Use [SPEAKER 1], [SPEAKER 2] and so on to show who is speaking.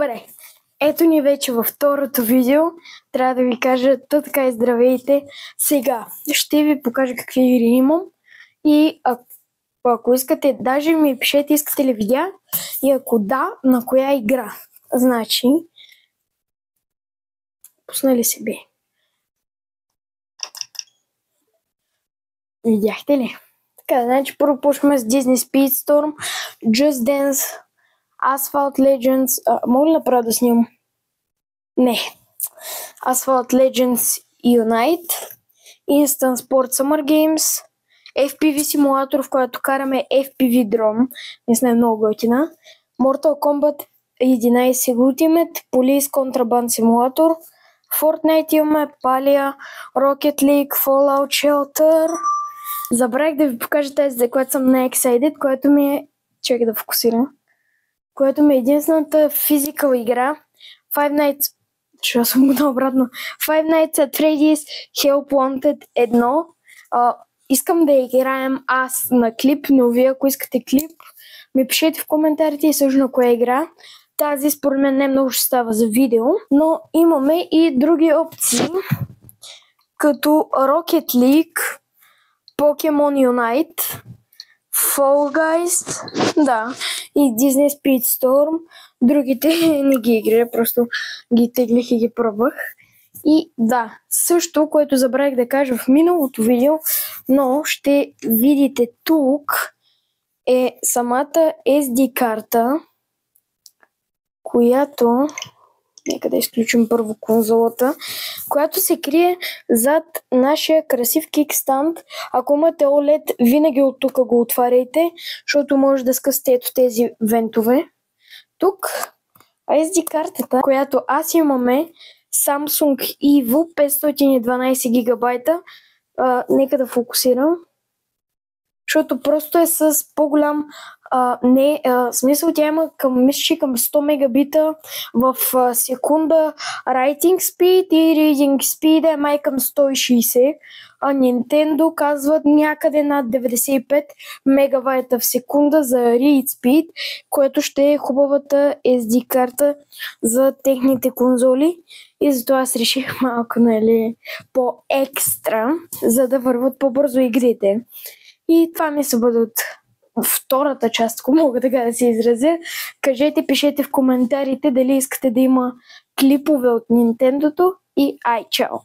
[SPEAKER 1] Добре, ето ни вече във второто видео. Трябва да ви кажа така и здравейте. Сега ще ви покажа какви игри имам и ако искате, даже ми пишете искате ли видеа и ако да, на коя игра. Значи, пусна ли се бе? Видяхте ли? Така, значи първо почваме с Disney Speedstorm, Just Dance, Asphalt Legends. Мога ли направо да снимам? Не. Asphalt Legends Unite, Instant Sport Summer Games, FPV симулатор, в който караме FPV дрон. Мисля е много готина. Mortal Kombat 11 Ultimate, Police Contraband симулатор, Fortnite имаме, Palia, Rocket League, Fallout Shelter. Забравих да ви покажа тази, за която съм най-excited, което ми е... Чакай да фокусирам. Което ми е единствената физикал игра. Five Nights... Ще съм го обратно. Five Nights at Freddy's Help Wanted 1. Искам да играем аз на клип, но вие ако искате клип, ми пишете в коментарите и също на коя игра. Тази според мен не много ще става за видео, но имаме и други опции, като Rocket League, Pokemon Unite, Fall Guys, да, и Disney Speedstorm. Другите не ги играя, просто ги теглих и ги пробвах. И да, също, което забравих да кажа в миналото видео, но ще видите тук е самата SD карта, която... Нека да изключим първо конзолата, която се крие зад нашия красив кикстанд. Ако имате OLED, винаги от тук го отваряйте, защото може да скъсте ето тези вентове. Тук SD картата, която аз имаме, Samsung Evo 512 гигабайта. Нека да фокусирам. Защото просто е с по-голям... смисъл тя има към 100 мегабита в секунда writing speed и reading speed е май към 160, а Nintendo казват някъде над 95 мегабайта в секунда за read speed, което ще е хубавата SD карта за техните конзоли. И затова аз реших малко, по-екстра, за да върват по-бързо игрите. И това ми се бъде от втората част, ако мога така да се изразя. Кажете, пишете в коментарите дали искате да има клипове от Nintendo-то и чао!